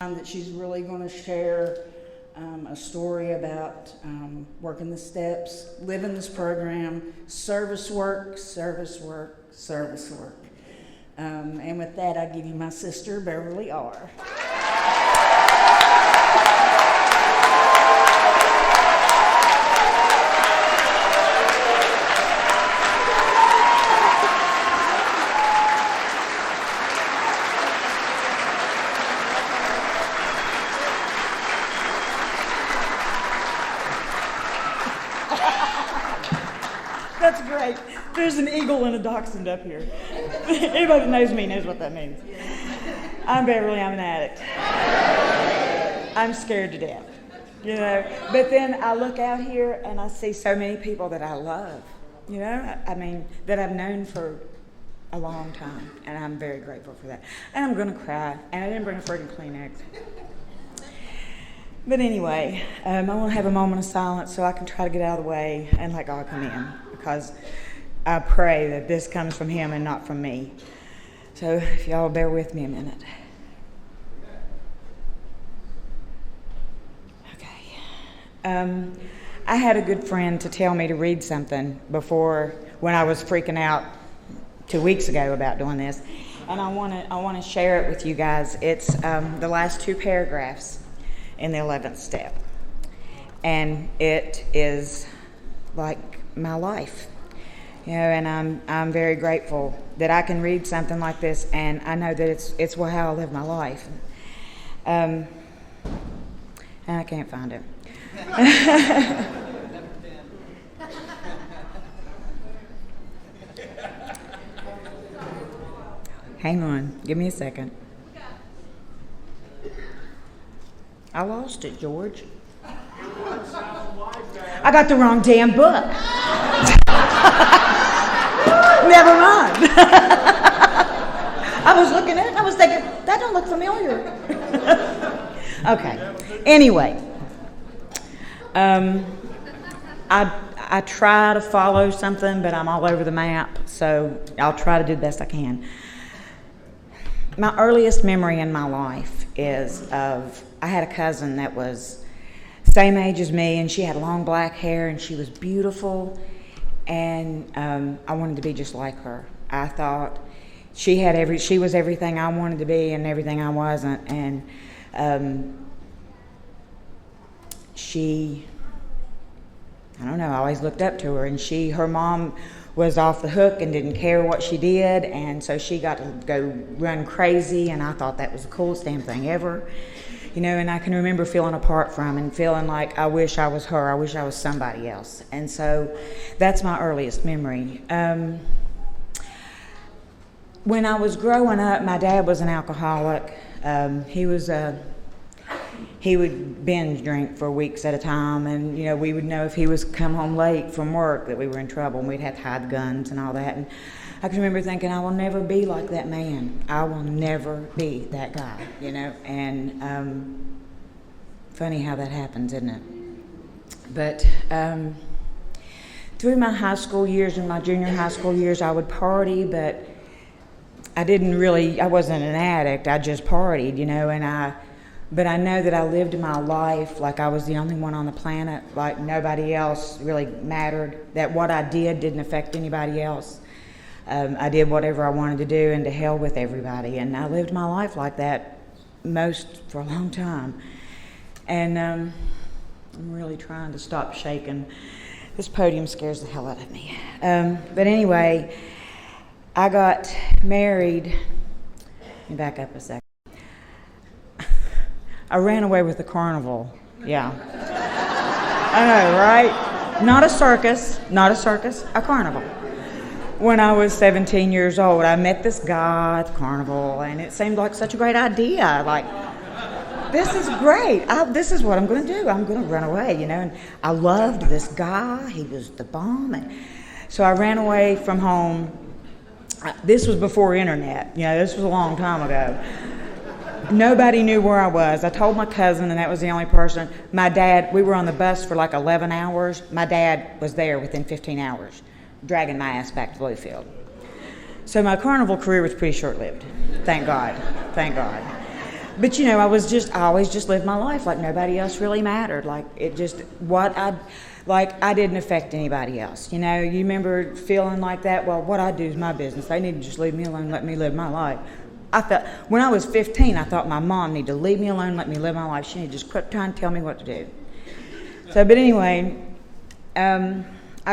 That she's really going to share a story about working the steps, living this program, service work, service work, service work. And with that, I give you my sister, Beverly R. That's great. There's an eagle and a dachshund up here. Anybody that knows me knows what that means. I'm Beverly. I'm an addict. I'm scared to death, you know. But then I look out here and I see so many people that I love, you know. I mean, that I've known for a long time, and I'm very grateful for that. And I'm going to cry, and I didn't bring a friggin' Kleenex. But anyway, I want to have a moment of silence so I can try to get out of the way and let God come in, because I pray that this comes from Him and not from me. So if y'all bear with me a minute. Okay. I had a good friend to tell me to read something before, when I was freaking out 2 weeks ago about doing this, and I want to share it with you guys. It's the last two paragraphs in the 11th step, and it is like my life, you know. And I'm very grateful that I can read something like this, and I know that it's how I live my life. And I can't find it. Hang on, give me a second. I lost it, George. I got the wrong damn book. Never mind. I was looking at it and I was thinking, that don't look familiar. Okay. Anyway, I try to follow something, but I'm all over the map, so I'll try to do the best I can. My earliest memory in my life is of, I had a cousin that was same age as me, and she had long black hair, and she was beautiful, and I wanted to be just like her. I thought she was everything I wanted to be and everything I wasn't, and I don't know, I always looked up to her, and her mom was off the hook and didn't care what she did, and so she got to go run crazy, and I thought that was the coolest damn thing ever. You know, and I can remember feeling apart from and feeling like I wish I was her, I wish I was somebody else. And so that's my earliest memory. When I was growing up, my dad was an alcoholic. He would binge drink for weeks at a time, and you know, we would know if he was come home late from work that we were in trouble, and we'd have to hide the guns and all that. And I can remember thinking, I will never be like that man. I will never be that guy, you know. And funny how that happens, isn't it? But through my high school years and my junior high school years, I would party, but I wasn't an addict. I just partied, you know. But I know that I lived my life like I was the only one on the planet, like nobody else really mattered, that what I did didn't affect anybody else. I did whatever I wanted to do, and to hell with everybody. And I lived my life like that for a long time. And I'm really trying to stop shaking. This podium scares the hell out of me. But anyway, I got married. Let me back up a second. I ran away with the carnival. Yeah. I know, right? Not a circus, a carnival. When I was 17 years old, I met this guy at the carnival, and it seemed like such a great idea. Like, this is great. This is what I'm going to do. I'm going to run away, you know. And I loved this guy. He was the bomb. And so I ran away from home. This was before internet. You know, this was a long time ago. Nobody knew where I was. I told my cousin, and that was the only person. My dad, we were on the bus for like 11 hours. My dad was there within 15 hours, dragging my ass back to Bluefield. So my carnival career was pretty short-lived. Thank God. But I always just lived my life like nobody else really mattered. Like I didn't affect anybody else. You remember feeling like that? Well, what I do is my business. They need to just leave me alone and let me live my life. When I was 15, I thought my mom needed to leave me alone, let me live my life. She needed to just quit trying to tell me what to do. But anyway, I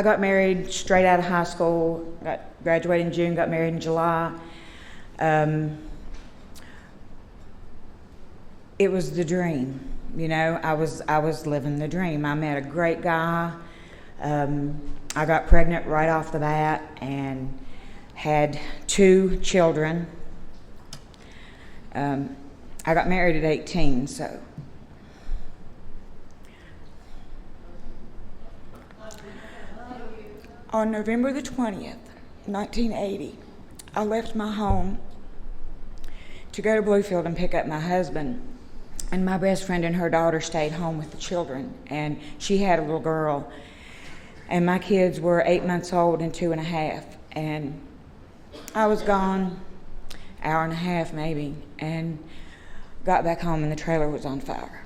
got married straight out of high school, graduated in June, got married in July. It was the dream, I was living the dream. I met a great guy. I got pregnant right off the bat and had 2 children. I got married at 18, so. On November the 20th, 1980, I left my home to go to Bluefield and pick up my husband. And my best friend and her daughter stayed home with the children. And she had a little girl. And my kids were 8 months old and 2.5. And I was gone, hour and a half maybe, and got back home and the trailer was on fire.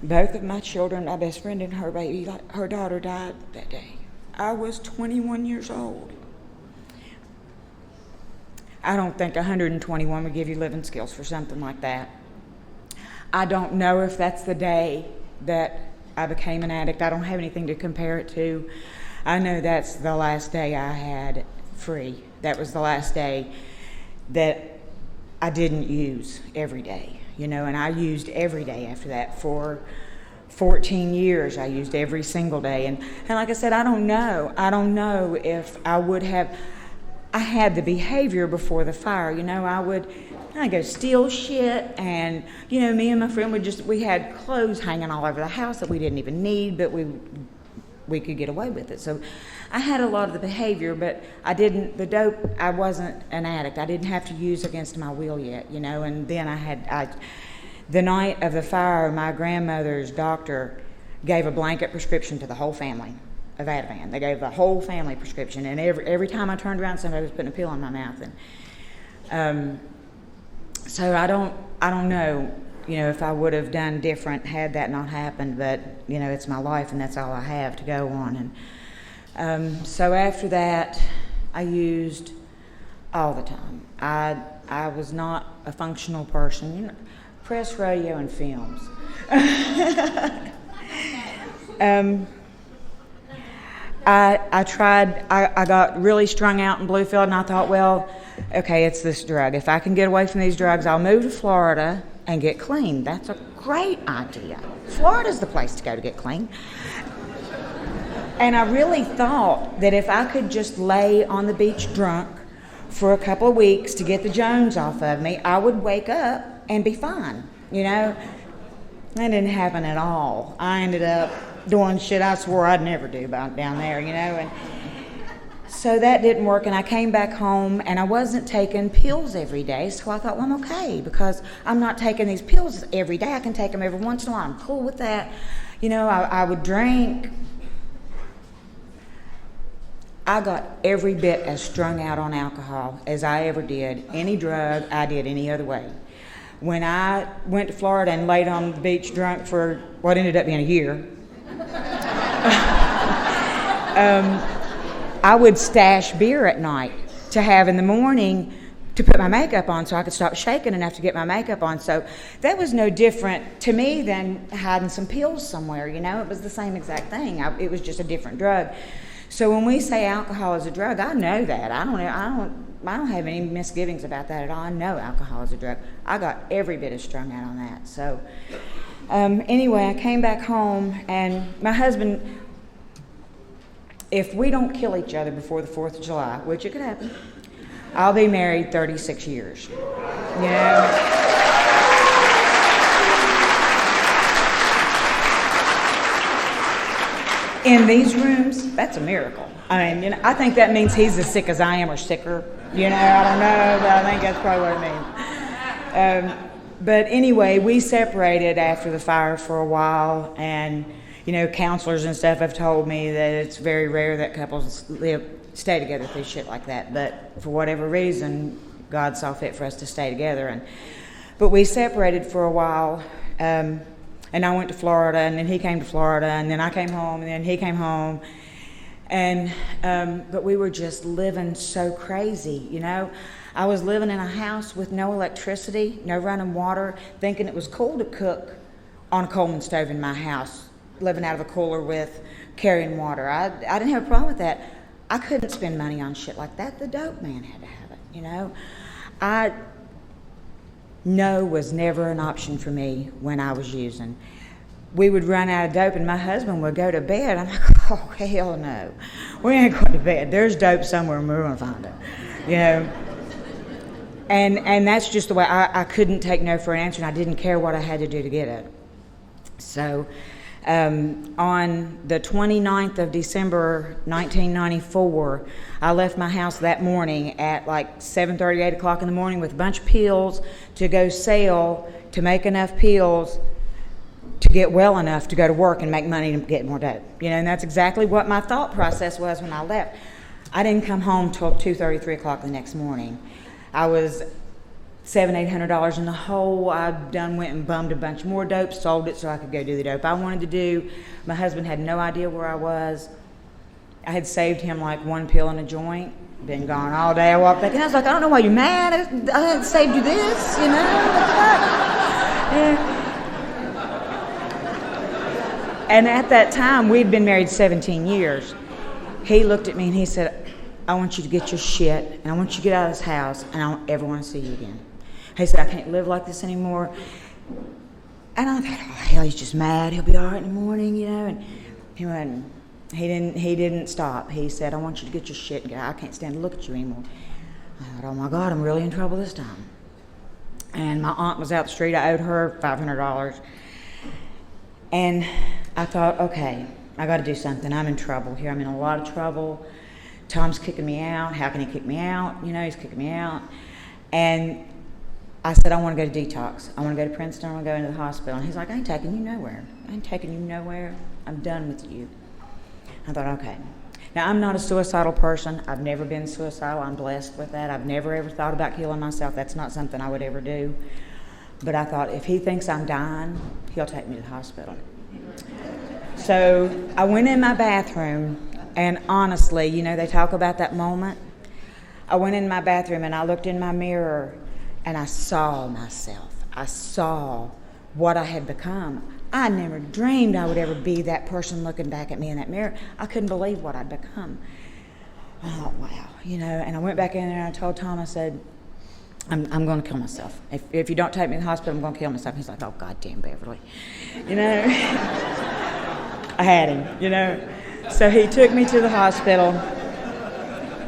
Both of my children, my best friend and her baby, her daughter died that day. I was 21 years old. I don't think 121 would give you living skills for something like that. I don't know if that's the day that I became an addict. I don't have anything to compare it to. I know that's the last day I had free. That was the last day that I didn't use every day, and I used every day after that for 14 years. I used every single day. And like I said, I don't know if I would have. I had the behavior before the fire. I'd go steal shit, and me and my friend we had clothes hanging all over the house that we didn't even need, but we could get away with it. So I had a lot of the behavior, but the dope, I wasn't an addict. I didn't have to use against my will yet, and then the night of the fire, my grandmother's doctor gave a blanket prescription to the whole family of Ativan. They gave the whole family prescription, and every time I turned around, somebody was putting a pill in my mouth. And so I don't know, if I would have done different had that not happened. But it's my life, and that's all I have to go on. And so after that, I used all the time. I was not a functional person. Press, radio, and films. I tried. I got really strung out in Bluefield, and I thought, well, okay, it's this drug. If I can get away from these drugs, I'll move to Florida and get clean. That's a great idea. Florida's the place to go to get clean. And I really thought that if I could just lay on the beach drunk for a couple of weeks to get the Jones off of me, I would wake up and be fine, That didn't happen at all. I ended up doing shit I swore I'd never do down there, and so that didn't work. And I came back home, and I wasn't taking pills every day, so I thought, well, I'm okay, because I'm not taking these pills every day. I can take them every once in a while. I'm cool with that. I would drink. I got every bit as strung out on alcohol as I ever did any drug I did any other way. When I went to Florida and laid on the beach drunk for what ended up being a year, I would stash beer at night to have in the morning to put my makeup on so I could stop shaking enough to get my makeup on. So that was no different to me than hiding some pills somewhere, It was the same exact thing. It was just a different drug. So when we say alcohol is a drug, I know that. I don't have any misgivings about that at all. I know alcohol is a drug. I got every bit as strung out on that. So anyway, I came back home, and my husband, if we don't kill each other before the 4th of July, which it could happen, I'll be married 36 years. In these rooms, that's a miracle. I mean, I think that means he's as sick as I am, or sicker. I don't know, but I think that's probably what it means. But anyway, we separated after the fire for a while, and counselors and stuff have told me that it's very rare that couples stay together through shit like that. But for whatever reason, God saw fit for us to stay together. But we separated for a while, and I went to Florida, and then he came to Florida, and then I came home, and then he came home. And but we were just living so crazy, you know. I was living in a house with no electricity, no running water, thinking it was cool to cook on a Coleman stove in my house, living out of a cooler with carrying water. I didn't have a problem with that. I couldn't spend money on shit like that. The dope man had to have it, you know. No was never an option for me when I was using. We would run out of dope and my husband would go to bed. I'm like, oh, hell no. We ain't going to bed. There's dope somewhere and we're going to find it, you know. And that's just the way I couldn't take no for an answer, and I didn't care what I had to do to get it. So on the 29th of December, 1994, I left my house that morning at like 7:30, 8 o'clock in the morning with a bunch of pills to go sell, to make enough pills to get well enough to go to work and make money to get more dope. You know, and that's exactly what my thought process was when I left. I didn't come home till 2:30, 3 o'clock the next morning. I was $700-800 in the hole. I went and bummed a bunch more dope, sold it so I could go do the dope I wanted to do. My husband had no idea where I was. I had saved him like one pill in a joint. Been gone all day. I walked back and I was like, I don't know why you're mad. I hadn't saved you this, you know. Yeah. And at that time, we'd been married 17 years. He looked at me and he said, I want you to get your shit, and I want you to get out of this house, and I don't ever want to see you again. He said, I can't live like this anymore. And I thought, oh, hell, he's just mad. He'll be all right in the morning, you know. And he went, he didn't stop. He said, I want you to get your shit and get out. I can't stand to look at you anymore. I thought, oh, my God, I'm really in trouble this time. And my aunt was out the street. I owed her $500. And I thought, okay, I got to do something. I'm in trouble here. I'm in a lot of trouble. Tom's kicking me out. How can he kick me out? You know, he's kicking me out. And I said, I want to go to detox. I want to go to Princeton. I want to go into the hospital. And he's like, I ain't taking you nowhere. I ain't taking you nowhere. I'm done with you. I thought, okay. Now, I'm not a suicidal person. I've never been suicidal. I'm blessed with that. I've never ever thought about killing myself. That's not something I would ever do. But I thought, if he thinks I'm dying, he'll take me to the hospital. So I went in my bathroom. And honestly, you know, they talk about that moment. I went in my bathroom and I looked in my mirror and I saw myself. I saw what I had become. I never dreamed I would ever be that person looking back at me in that mirror. I couldn't believe what I'd become. I thought, wow, you know, and I went back in there and I told Tom, I said, I'm going to kill myself. If you don't take me to the hospital, I'm going to kill myself. He's like, oh, goddamn, Beverly. You know, I had him, you know. So he took me to the hospital,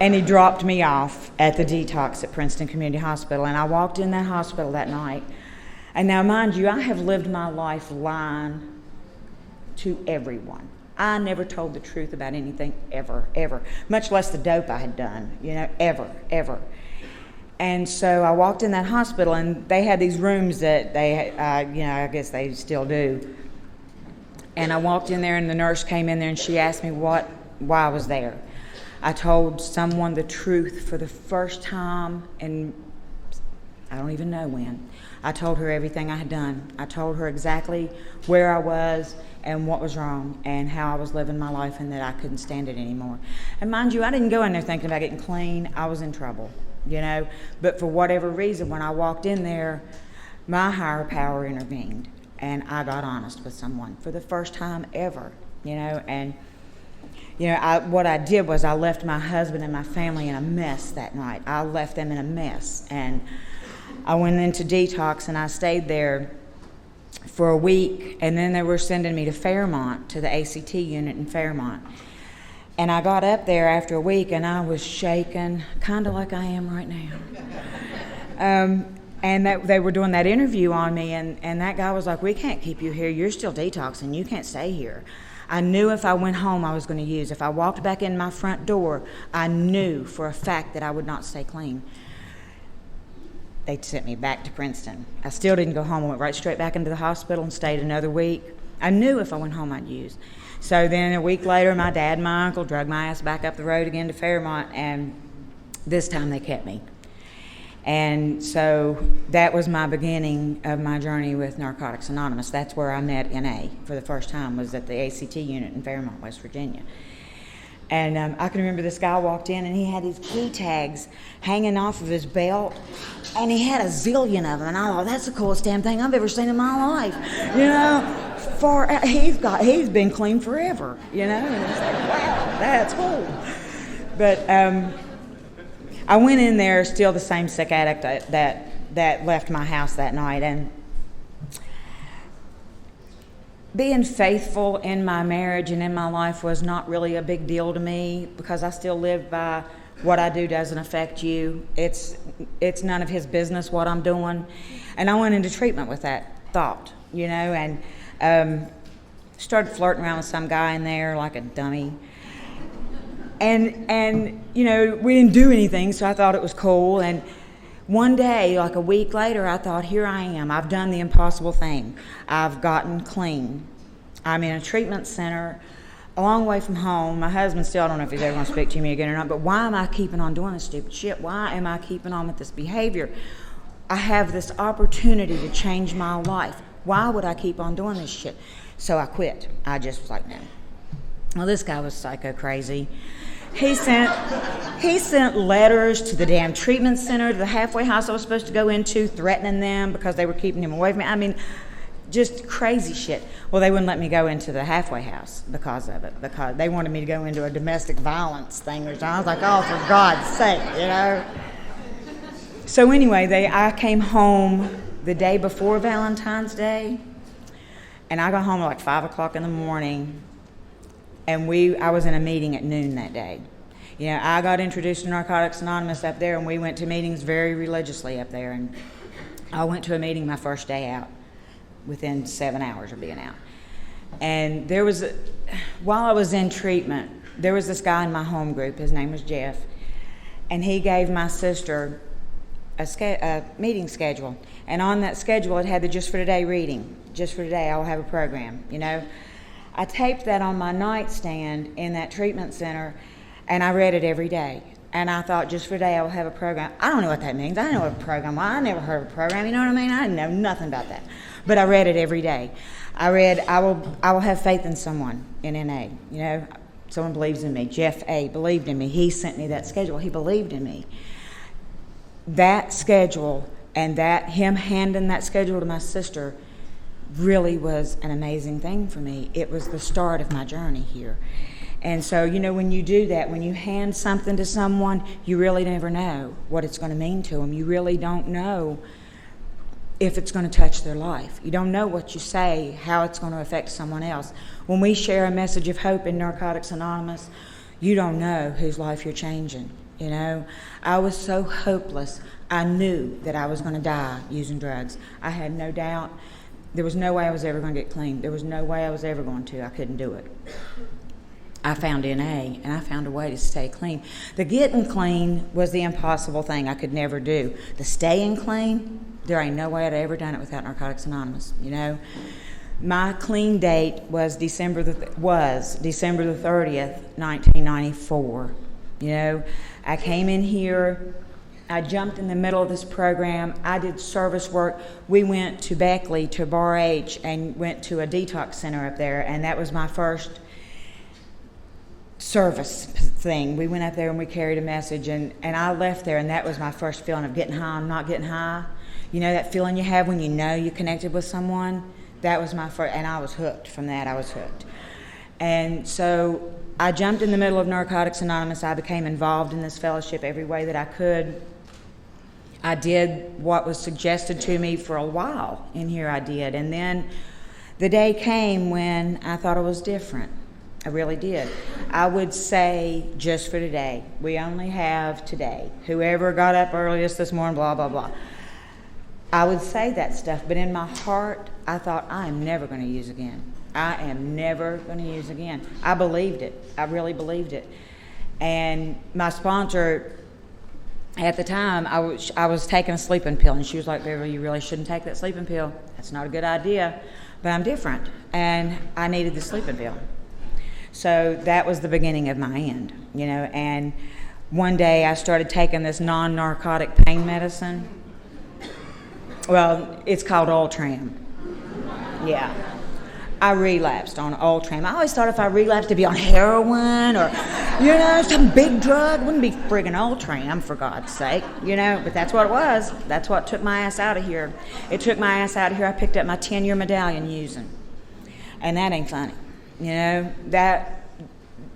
and he dropped me off at the detox at Princeton Community Hospital. And I walked in that hospital that night. And now, mind you, I have lived my life lying to everyone. I never told the truth about anything ever, ever, much less the dope I had done, you know, ever, ever. And so I walked in that hospital, and they had these rooms that they, you know, I guess they still do. And I walked in there, and the nurse came in there, and she asked me why I was there. I told someone the truth for the first time, and I don't even know when. I told her everything I had done. I told her exactly where I was and what was wrong and how I was living my life and that I couldn't stand it anymore. And mind you, I didn't go in there thinking about getting clean. I was in trouble, you know. But for whatever reason, when I walked in there, my higher power intervened. And I got honest with someone for the first time ever, you know. And, you know, what I did was I left my husband and my family in a mess that night. I left them in a mess. And I went into detox, and I stayed there for a week. And then they were sending me to Fairmont, to the ACT unit in Fairmont. And I got up there after a week, and I was shaking, kind of like I am right now. And they were doing that interview on me, and that guy was like, we can't keep you here. You're still detoxing. You can't stay here. I knew if I went home I was going to use. If I walked back in my front door, I knew for a fact that I would not stay clean. They sent me back to Princeton. I still didn't go home. I went right straight back into the hospital and stayed another week. I knew if I went home I'd use. So then a week later, my dad and my uncle dragged my ass back up the road again to Fairmont, and this time they kept me. And so that was my beginning of my journey with Narcotics Anonymous. That's where I met NA for the first time, was at the ACT unit in Fairmont, West Virginia. And I can remember this guy walked in and he had these key tags hanging off of his belt, and he had a zillion of them. And I thought, that's the coolest damn thing I've ever seen in my life. You know, he's been clean forever, you know. And it's like, wow, that's cool. But I went in there still the same sick addict that left my house that night. And being faithful in my marriage and in my life was not really a big deal to me, because I still live by what I do doesn't affect you. It's none of his business what I'm doing. And I went into treatment with that thought, you know, and started flirting around with some guy in there like a dummy. And you know, we didn't do anything, so I thought it was cool. And one day, like a week later, I thought, here I am. I've done the impossible thing. I've gotten clean. I'm in a treatment center, a long way from home. My husband still, I don't know if he's ever going to speak to me again or not, but why am I keeping on doing this stupid shit? Why am I keeping on with this behavior? I have this opportunity to change my life. Why would I keep on doing this shit? So I quit. I just was like, no. Well, this guy was psycho crazy. He sent letters to the damn treatment center, to the halfway house I was supposed to go into, threatening them because they were keeping him away from me. I mean, just crazy shit. Well, they wouldn't let me go into the halfway house because of it, because they wanted me to go into a domestic violence thing or something. I was like, oh, for God's sake, you know. So anyway, I came home the day before Valentine's Day, and I got home at like 5 o'clock in the morning. And I was in a meeting at noon that day. You know, I got introduced to Narcotics Anonymous up there, and we went to meetings very religiously up there. And I went to a meeting my first day out, within 7 hours of being out. And while I was in treatment, there was this guy in my home group. His name was Jeff. And he gave my sister a meeting schedule. And on that schedule, it had the Just for Today reading. Just for today, I'll have a program, you know. I taped that on my nightstand in that treatment center, and I read it every day. And I thought, just for today, I'll have a program. I don't know what that means. I don't know what a program was. I never heard of a program, you know what I mean? I didn't know nothing about that. But I read it every day. I read, I will have faith in someone in NA. You know, someone believes in me. Jeff A. believed in me. He sent me that schedule. He believed in me. That schedule and him handing that schedule to my sister really was an amazing thing for me. It was the start of my journey here. And so, you know, when you do that, when you hand something to someone, you really never know what it's going to mean to them. You really don't know if it's going to touch their life. You don't know what you say, how it's going to affect someone else. When we share a message of hope in Narcotics Anonymous, you don't know whose life you're changing. You know, I was so hopeless. I knew that I was going to die using drugs. I had no doubt. There was no way I was ever going to get clean. There was no way I was ever going to. I couldn't do it. I found NA, and I found a way to stay clean. The getting clean was the impossible thing I could never do. The staying clean, there ain't no way I'd ever done it without Narcotics Anonymous, you know. My clean date was December the 30th, 1994. You know, I came in here. I jumped in the middle of this program. I did service work. We went to Beckley, to Bar H, and went to a detox center up there, and that was my first service thing. We went up there and we carried a message, and I left there, and that was my first feeling of getting high. I'm not getting high. You know that feeling you have when you know you connected with someone? That was my first, and I was hooked from that. I was hooked. And so I jumped in the middle of Narcotics Anonymous. I became involved in this fellowship every way that I could. I did what was suggested to me for a while in here. I did. And then the day came when I thought it was different. I really did. I would say, just for today. We only have today. Whoever got up earliest this morning, blah, blah, blah. I would say that stuff, but in my heart, I thought, I am never going to use again. I am never going to use again. I believed it. I really believed it. And my sponsor, at the time, I was taking a sleeping pill, and she was like, Beverly, you really shouldn't take that sleeping pill. That's not a good idea. But I'm different, and I needed the sleeping pill. So that was the beginning of my end, you know. And one day I started taking this non-narcotic pain medicine. Well, it's called Ultram. Yeah. I relapsed on Ultram. I always thought if I relapsed, it'd be on heroin or, some big drug. It wouldn't be friggin' Ultram, for God's sake, But that's what it was. That's what took my ass out of here. It took my ass out of here. I picked up my 10-year medallion using. And that ain't funny. That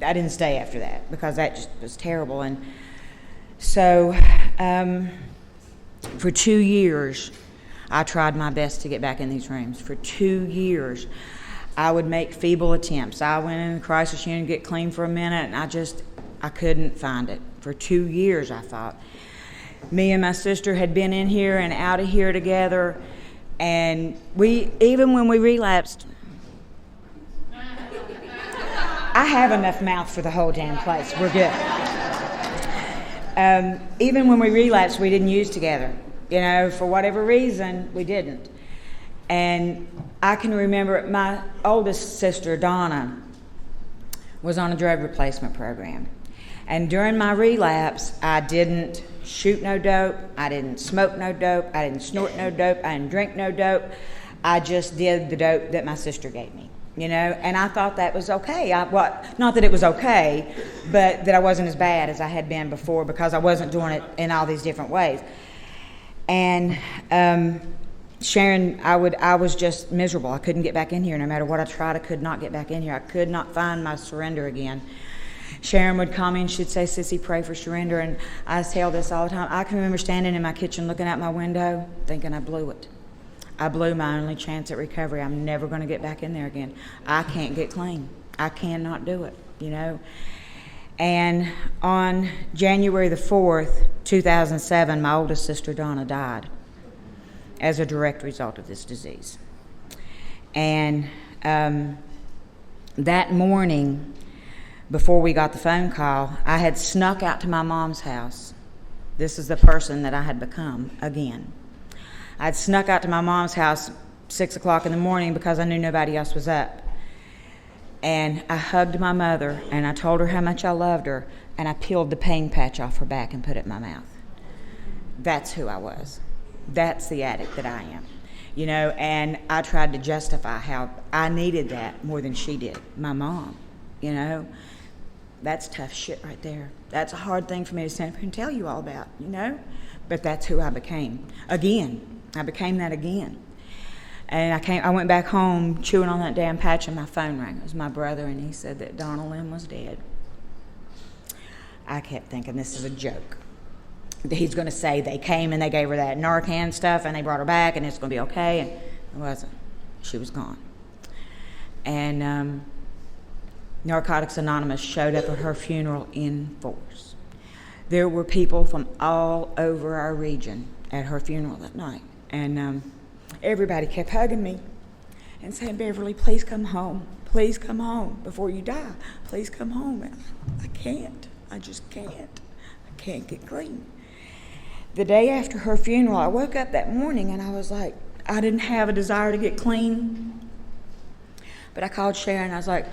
I didn't stay after that because that just was terrible. And so for 2 years, I tried my best to get back in these rooms. For 2 years, I would make feeble attempts. I went in the crisis unit to get clean for a minute, and I couldn't find it. For 2 years, I thought. Me and my sister had been in here and out of here together, and even when we relapsed, I have enough mouth for the whole damn place. We're good. Even when we relapsed, we didn't use together. For whatever reason, we didn't. And I can remember my oldest sister, Donna, was on a drug replacement program. And during my relapse, I didn't shoot no dope, I didn't smoke no dope, I didn't snort no dope, I didn't drink no dope. I just did the dope that my sister gave me, and I thought that was okay. Not that it was okay, but that I wasn't as bad as I had been before because I wasn't doing it in all these different ways. And Sharon, I was just miserable. I couldn't get back in here. No matter what I tried, I could not get back in here. I could not find my surrender again. Sharon would call me and she'd say, "Sissy, pray for surrender." And I tell this all the time. I can remember standing in my kitchen looking out my window thinking I blew it. I blew my only chance at recovery. I'm never going to get back in there again. I can't get clean. I cannot do it, And on January the 4th, 2007, my oldest sister, Donna, died as a direct result of this disease. And that morning, before we got the phone call, I had snuck out to my mom's house. This is the person that I had become again. I'd snuck out to my mom's house 6 o'clock in the morning because I knew nobody else was up. And I hugged my mother, and I told her how much I loved her, and I peeled the pain patch off her back and put it in my mouth. That's who I was. That's the addict that I am. And I tried to justify how I needed that more than she did, my mom, That's tough shit right there. That's a hard thing for me to stand up here and tell you all about, But that's who I became. Again. I became that again. And I went back home chewing on that damn patch and my phone rang. It was my brother, and he said that Donna Lynn was dead. I kept thinking this is a joke. He's going to say they came and they gave her that Narcan stuff and they brought her back and it's going to be okay. And it wasn't. She was gone. And Narcotics Anonymous showed up at her funeral in force. There were people from all over our region at her funeral that night. And everybody kept hugging me and saying, "Beverly, please come home. Please come home before you die. Please come home." And I can't. I just can't. I can't get clean. The day after her funeral, I woke up that morning and I was like, I didn't have a desire to get clean. But I called Sharon. I was like,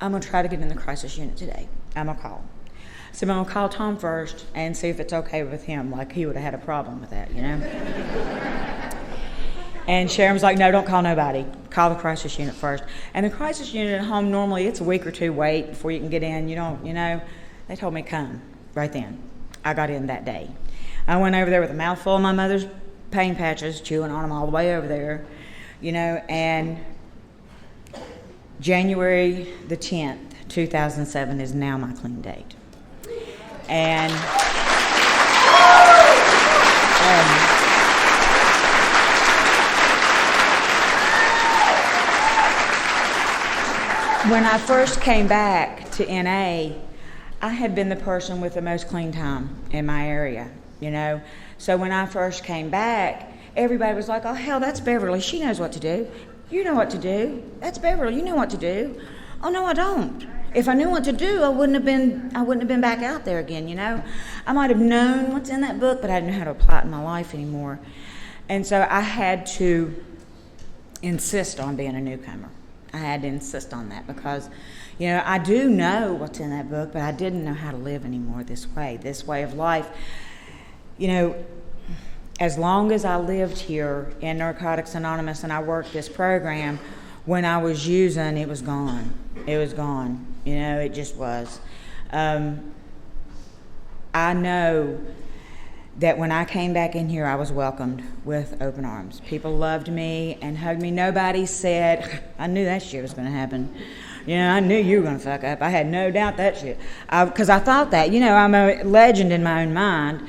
"I'm going to try to get in the crisis unit today. I'm going to call." So I'm going to call Tom first and see if it's okay with him, like he would have had a problem with that, And Sharon was like, "No, don't call nobody. Call the crisis unit first." And the crisis unit at home, normally it's a week or two wait before you can get in. They told me come right then. I got in that day. I went over there with a mouthful of my mother's pain patches, chewing on them all the way over there, and January the 10th, 2007 is now my clean date. And when I first came back to NA, I had been the person with the most clean time in my area, So when I first came back, everybody was like, "Oh, hell, that's Beverly. She knows what to do. You know what to do. That's Beverly. You know what to do." "Oh, no, I don't. If I knew what to do, I wouldn't have been back out there again, I might have known what's in that book, but I didn't know how to apply it in my life anymore. And so I had to insist on being a newcomer. I had to insist on that because, I do know what's in that book, but I didn't know how to live anymore this way of life. As long as I lived here in Narcotics Anonymous and I worked this program, when I was using, it was gone. It was gone. It just was. I know that when I came back in here, I was welcomed with open arms. People loved me and hugged me. Nobody said, I knew that shit was going to happen. I knew you were going to fuck up. I had no doubt that shit. Because I thought that. I'm a legend in my own mind.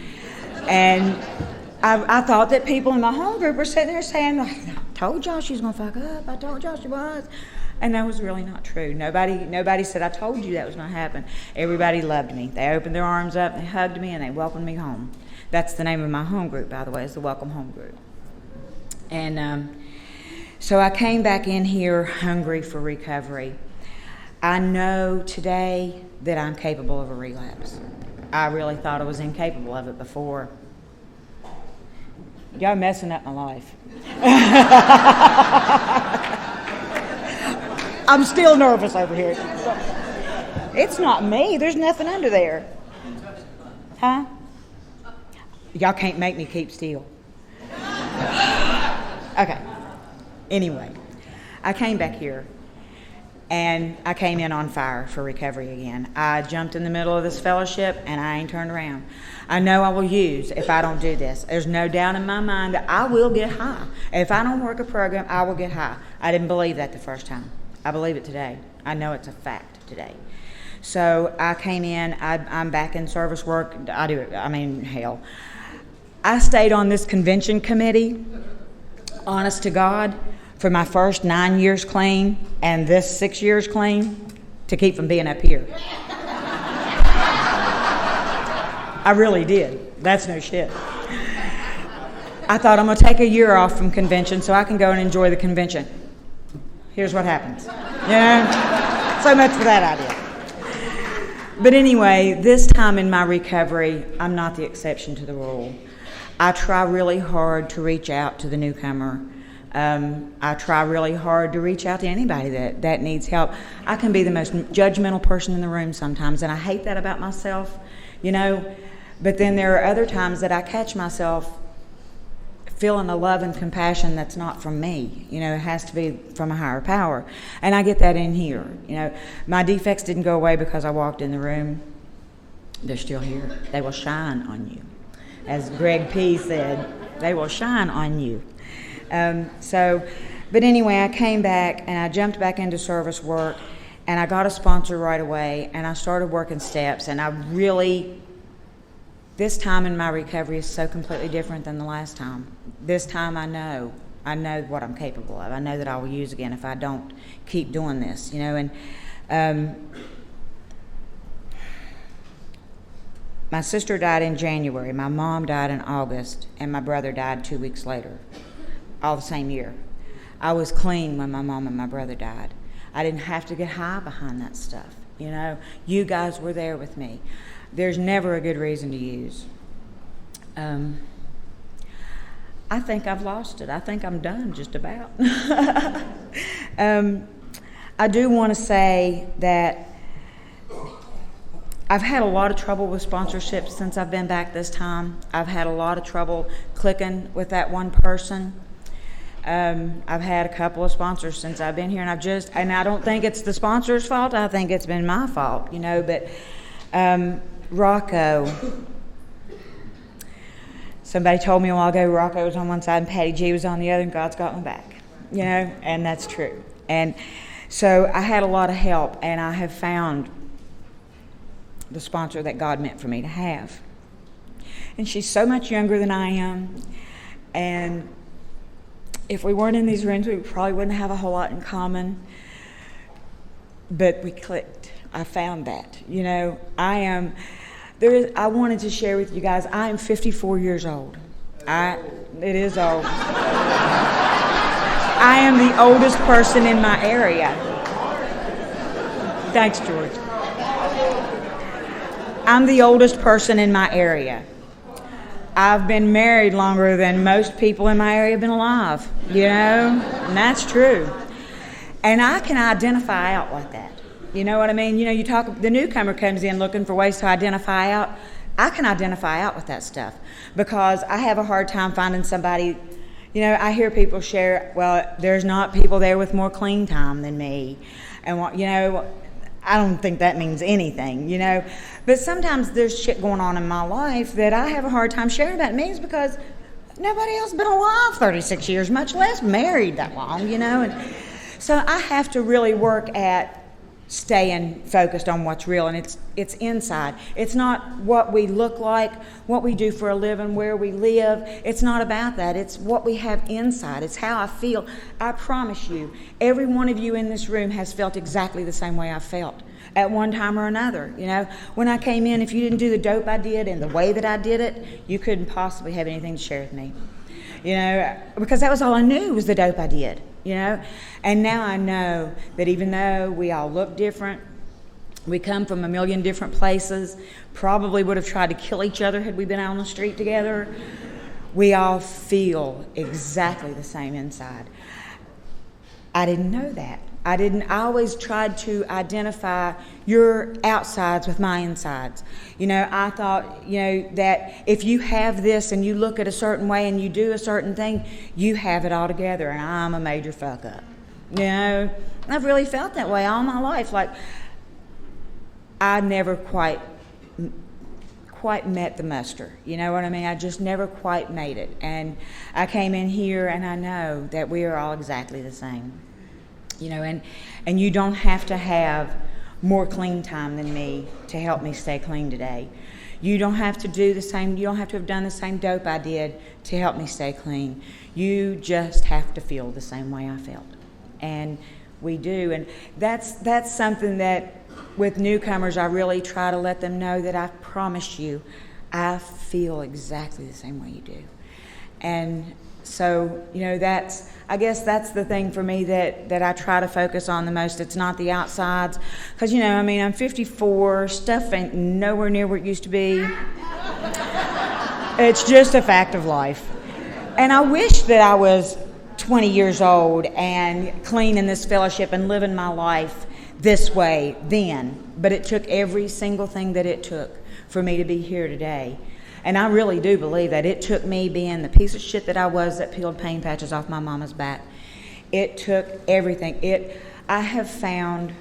And I thought that people in my home group were sitting there saying, I told y'all she was going to fuck up. I told y'all she was. And that was really not true. Nobody said, I told you that was going to happen. Everybody loved me. They opened their arms up, they hugged me, and they welcomed me home. That's the name of my home group, by the way, is the Welcome Home Group. And so I came back in here hungry for recovery. I know today that I'm capable of a relapse. I really thought I was incapable of it before. Y'all messing up my life. I'm still nervous over here. It's not me. There's nothing under there. Huh? Y'all can't make me keep still. Okay. Anyway, I came back here, and I came in on fire for recovery again. I jumped in the middle of this fellowship, and I ain't turned around. I know I will use if I don't do this. There's no doubt in my mind that I will get high. If I don't work a program, I will get high. I didn't believe that the first time. I believe it today. I know it's a fact today. So I came in. I'm back in service work. Hell. I stayed on this convention committee, honest to God, for my first 9 years clean and this 6 years clean to keep from being up here. I really did. That's no shit. I thought I'm going to take a year off from convention so I can go and enjoy the convention. Here's what happens. So much for that idea. But anyway, this time in my recovery, I'm not the exception to the rule. I try really hard to reach out to the newcomer. I try really hard to reach out to anybody that needs help. I can be the most judgmental person in the room sometimes, and I hate that about myself, But then there are other times that I catch myself feeling a love and compassion that's not from me. It has to be from a higher power. And I get that in here. My defects didn't go away because I walked in the room. They're still here. They will shine on you. As Greg P. said, they will shine on you. But anyway, I came back and I jumped back into service work and I got a sponsor right away and I started working steps, and this time in my recovery is so completely different than the last time. This time I know what I'm capable of. I know that I will use again if I don't keep doing this, and my sister died in January, my mom died in August, and my brother died 2 weeks later, all the same year. I was clean when my mom and my brother died. I didn't have to get high behind that stuff, You guys were there with me. There's never a good reason to use. I think I've lost it. I think I'm done just about. I do want to say that I've had a lot of trouble with sponsorships since I've been back this time. I've had a lot of trouble clicking with that one person. I've had a couple of sponsors since I've been here, and I don't think it's the sponsor's fault. I think it's been my fault, but Rocco, somebody told me a while ago Rocco was on one side and Patty G was on the other, and God's got my back, and that's true. And so I had a lot of help, and I have found the sponsor that God meant for me to have. And she's so much younger than I am, and if we weren't in these rooms, we probably wouldn't have a whole lot in common, but we clicked. I found that. I wanted to share with you guys, I am 54 years old. It is old. I am the oldest person in my area. Thanks, George. I'm the oldest person in my area. I've been married longer than most people in my area have been alive, and that's true. And I can identify out like that. You know what I mean? You know, the newcomer comes in looking for ways to identify out. I can identify out with that stuff because I have a hard time finding somebody. You know, I hear people share, well, there's not people there with more clean time than me. And, you know, I don't think that means anything, you know. But sometimes there's shit going on in my life that I have a hard time sharing about. It means because nobody else has been alive 36 years, much less married that long, you know. And so I have to really work at staying focused on what's real, and it's inside. It's not what we look like, what we do for a living, where we live. It's not about that. It's what we have inside. It's how I feel. I promise you, every one of you in this room has felt exactly the same way I felt at one time or another. You know, when I came in, if you didn't do the dope I did and the way that I did it, you couldn't possibly have anything to share with me. You know, because that was all I knew was the dope I did. You know, and now I know that even though we all look different, we come from a million different places, probably would have tried to kill each other had we been out on the street together, we all feel exactly the same inside. I didn't know that. I always tried to identify your outsides with my insides. You know, I thought, you know, that if you have this and you look at a certain way and you do a certain thing, you have it all together and I'm a major fuck up. You know, I've really felt that way all my life. Like, I never quite met the muster. You know what I mean? I just never quite made it. And I came in here and I know that we are all exactly the same. You know, and you don't have to have more clean time than me to help me stay clean today. You don't have to do the same, you don't have to have done the same dope I did to help me stay clean. You just have to feel the same way I felt. And we do. And that's something that with newcomers I really try to let them know that I promise you I feel exactly the same way you do. And so, you know, I guess that's the thing for me that I try to focus on the most. It's not the outsides. Because, you know, I mean, I'm 54. Stuff ain't nowhere near where it used to be. It's just a fact of life. And I wish that I was 20 years old and clean in this fellowship and living my life this way then. But it took every single thing that it took for me to be here today. And I really do believe that it took me being the piece of shit that I was that peeled pain patches off my mama's back. It took everything. I have found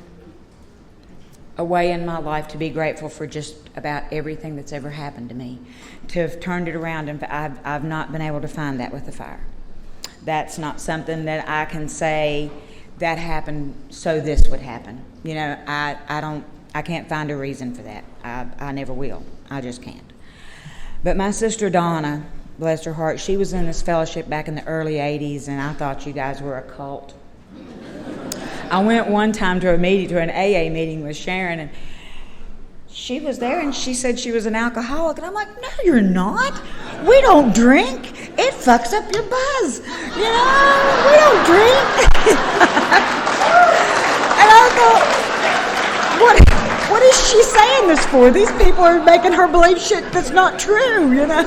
a way in my life to be grateful for just about everything that's ever happened to me. To have turned it around, and I've not been able to find that with the fire. That's not something that I can say that happened so this would happen. You know, I can't find a reason for that. I never will. I just can't. But my sister Donna, bless her heart, she was in this fellowship back in the early 80s, and I thought you guys were a cult. I went one time to an AA meeting with Sharon, and she was there, and she said she was an alcoholic. And I'm like, no, you're not. We don't drink. It fucks up your buzz. You know, we don't drink. And I thought, what is she saying this for? These people are making her believe shit that's not true, you know.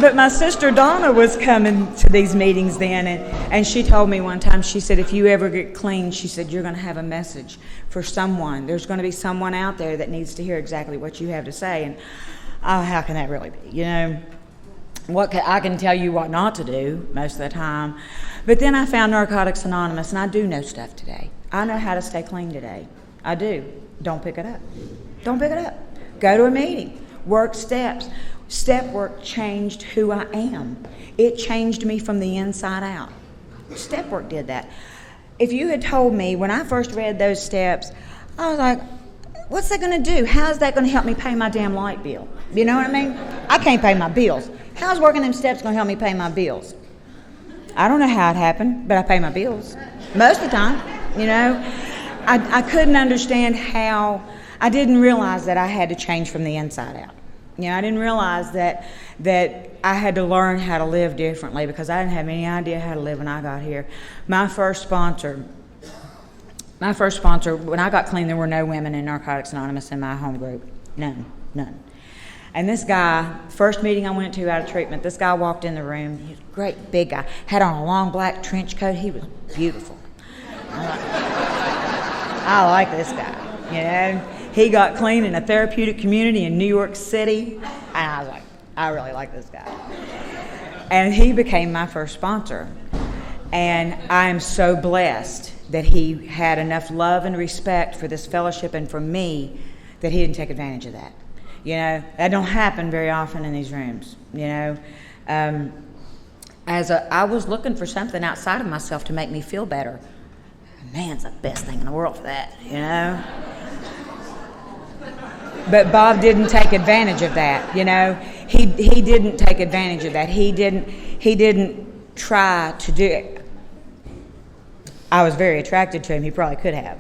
But my sister Donna was coming to these meetings then, and she told me one time, she said, if you ever get clean, she said, you're going to have a message for someone. There's going to be someone out there that needs to hear exactly what you have to say. And how can that really be? You know, I can tell you what not to do most of the time. But then I found Narcotics Anonymous, and I do know stuff today. I know how to stay clean today. I do. Don't pick it up. Don't pick it up. Go to a meeting. Work steps. Step work changed who I am. It changed me from the inside out. Step work did that. If you had told me when I first read those steps, I was like, what's that going to do? How's that going to help me pay my damn light bill? You know what I mean? I can't pay my bills. How's working them steps going to help me pay my bills? I don't know how it happened, but I pay my bills. Most of the time, you know. I couldn't understand how, I didn't realize that I had to change from the inside out. You know, I didn't realize that I had to learn how to live differently because I didn't have any idea how to live when I got here. My first sponsor, when I got clean, there were no women in Narcotics Anonymous in my home group. None. And this guy, first meeting I went to out of treatment, this guy walked in the room. He was a great big guy, had on a long black trench coat. He was beautiful. I like this guy, you know. He got clean in a therapeutic community in New York City, and I was like, I really like this guy. And he became my first sponsor. And I am so blessed that he had enough love and respect for this fellowship and for me that he didn't take advantage of that. You know, that don't happen very often in these rooms, you know. I was looking for something outside of myself to make me feel better. Man's the best thing in the world for that, you know. But Bob didn't take advantage of that, you know. He didn't take advantage of that. He didn't try to do it. I was very attracted to him. He probably could have,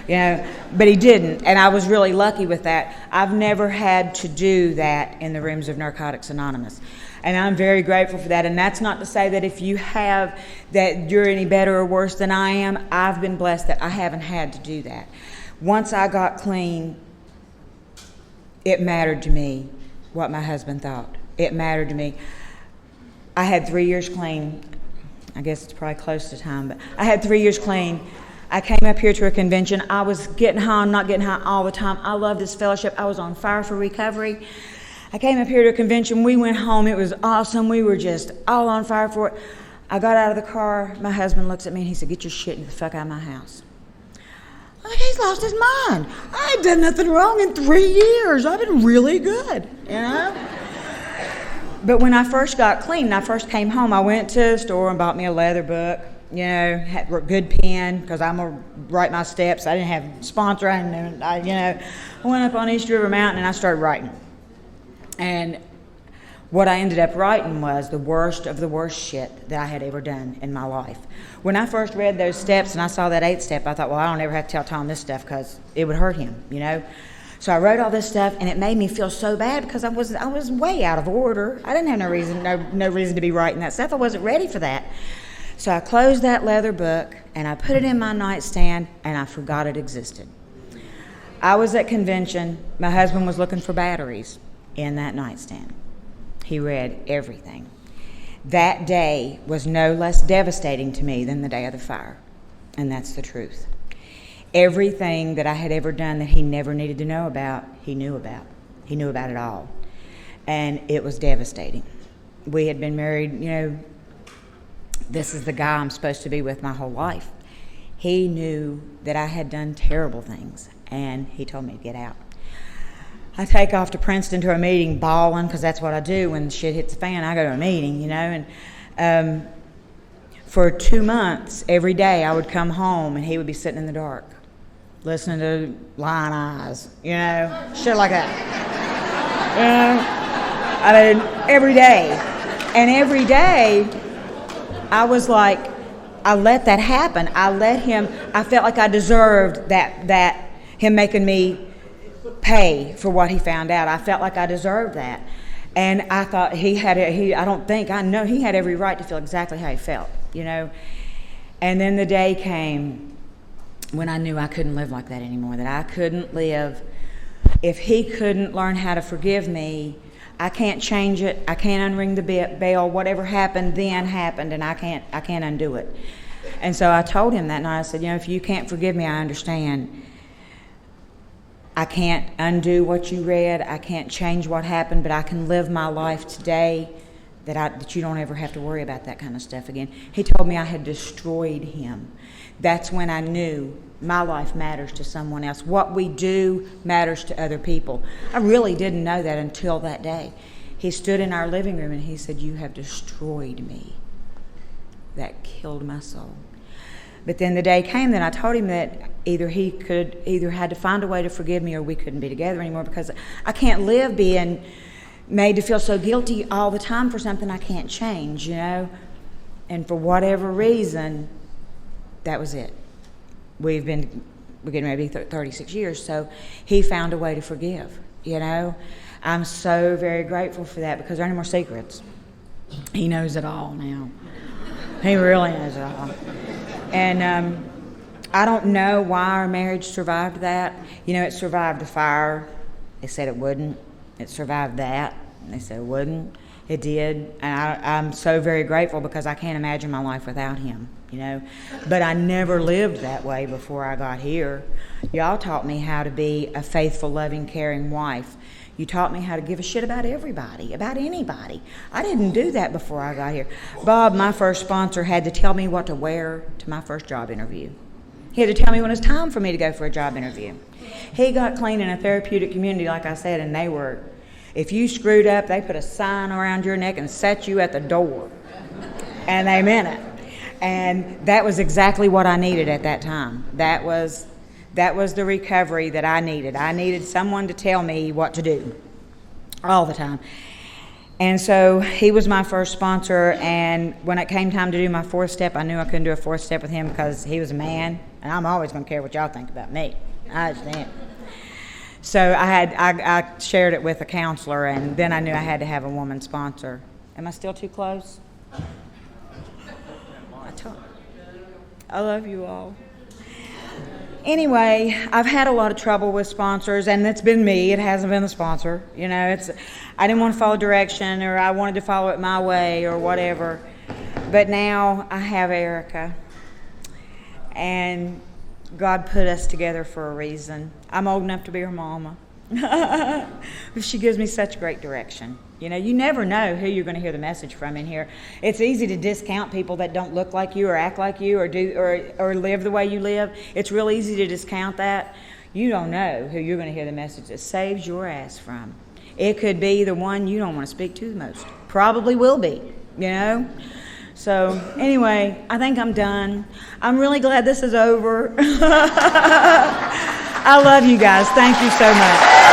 you know, but he didn't. And I was really lucky with that. I've never had to do that in the rooms of Narcotics Anonymous. And I'm very grateful for that. And that's not to say that if you have, that you're any better or worse than I am. I've been blessed that I haven't had to do that. Once I got clean, it mattered to me what my husband thought. It mattered to me. I had 3 years clean. I guess it's probably close to time, but I had 3 years clean. I came up here to a convention. I was getting high, not getting high all the time. I love this fellowship. I was on fire for recovery. I came up here to a convention. We went home. It was awesome. We were just all on fire for it. I got out of the car. My husband looks at me and he said, "Get your shit and get the fuck out of my house." Like, he's lost his mind. I ain't done nothing wrong in 3 years. I've been really good, you know? But when I first got clean and I first came home, I went to the store and bought me a leather book, you know, had a good pen, because I'm going to write my steps. I didn't have a sponsor. I went up on East River Mountain and I started writing. And what I ended up writing was the worst of the worst shit that I had ever done in my life. When I first read those steps and I saw that 8th step, I thought, well, I don't ever have to tell Tom this stuff because it would hurt him, you know. So I wrote all this stuff, and it made me feel so bad because I was way out of order. I didn't have no reason to be writing that stuff. I wasn't ready for that. So I closed that leather book, and I put it in my nightstand, and I forgot it existed. I was at convention. My husband was looking for batteries in that nightstand. He read everything. That day was no less devastating to me than the day of the fire, and that's the truth. Everything that I had ever done that he never needed to know about, he knew about. He knew about it all. And it was devastating. We had been married, you know, this is the guy I'm supposed to be with my whole life. He knew that I had done terrible things, and he told me to get out. I take off to Princeton to a meeting bawling, because that's what I do when shit hits the fan. I go to a meeting, you know, and for 2 months, every day I would come home and he would be sitting in the dark, listening to Lion Eyes, you know, shit like that. You know, I mean, every day. And every day, I was like, I let that happen. I felt like I deserved that him making me pay for what he found out. I felt like I deserved that. And I thought I know he had every right to feel exactly how he felt, you know. And then the day came when I knew I couldn't live like that anymore, that I couldn't live. If he couldn't learn how to forgive me, I can't change it. I can't unring the bell. Whatever happened then happened, and I can't undo it. And so I told him that night, I said, you know, if you can't forgive me, I understand. I can't undo what you read. I can't change what happened, but I can live my life today that you don't ever have to worry about that kind of stuff again. He told me I had destroyed him. That's when I knew my life matters to someone else. What we do matters to other people. I really didn't know that until that day. He stood in our living room and he said, "You have destroyed me." That killed my soul. But then the day came that I told him that either had to find a way to forgive me or we couldn't be together anymore, because I can't live being made to feel so guilty all the time for something I can't change, you know. And for whatever reason, that was it. We're getting ready to be 36 years, so he found a way to forgive, you know. I'm so very grateful for that, because there are no more secrets. He knows it all now. He really knows it all. And I don't know why our marriage survived that. You know, it survived the fire. They said it wouldn't. It survived that. They said it wouldn't. It did. And I'm so very grateful, because I can't imagine my life without him. you know. But I never lived that way before I got here. Y'all taught me how to be a faithful, loving, caring wife. You taught me how to give a shit about everybody, about anybody. I didn't do that before I got here. Bob, my first sponsor, had to tell me what to wear to my first job interview. He had to tell me when it's time for me to go for a job interview. He got clean in a therapeutic community, like I said, and if you screwed up, they put a sign around your neck and set you at the door. And they meant it. And that was exactly what I needed at that time. That was the recovery that I needed. I needed someone to tell me what to do all the time. And so he was my first sponsor, and when it came time to do my fourth step, I knew I couldn't do a fourth step with him because he was a man, and I'm always going to care what y'all think about me. I understand. So I shared it with a counselor, and then I knew I had to have a woman sponsor. Am I still too close? I love you all. Anyway, I've had a lot of trouble with sponsors, and it's been me. It hasn't been the sponsor. You know, I didn't want to follow direction, or I wanted to follow it my way, or whatever. But now I have Erica, and God put us together for a reason. I'm old enough to be her mama. She gives me such great direction. You know, you never know who you're going to hear the message from in here. It's easy to discount people that don't look like you or act like you or do or live the way you live. It's real easy to discount that. You don't know who you're going to hear the message that saves your ass from. It could be the one you don't want to speak to the most. Probably will be, you know. So anyway, I think I'm done. I'm really glad this is over. I love you guys. Thank you so much.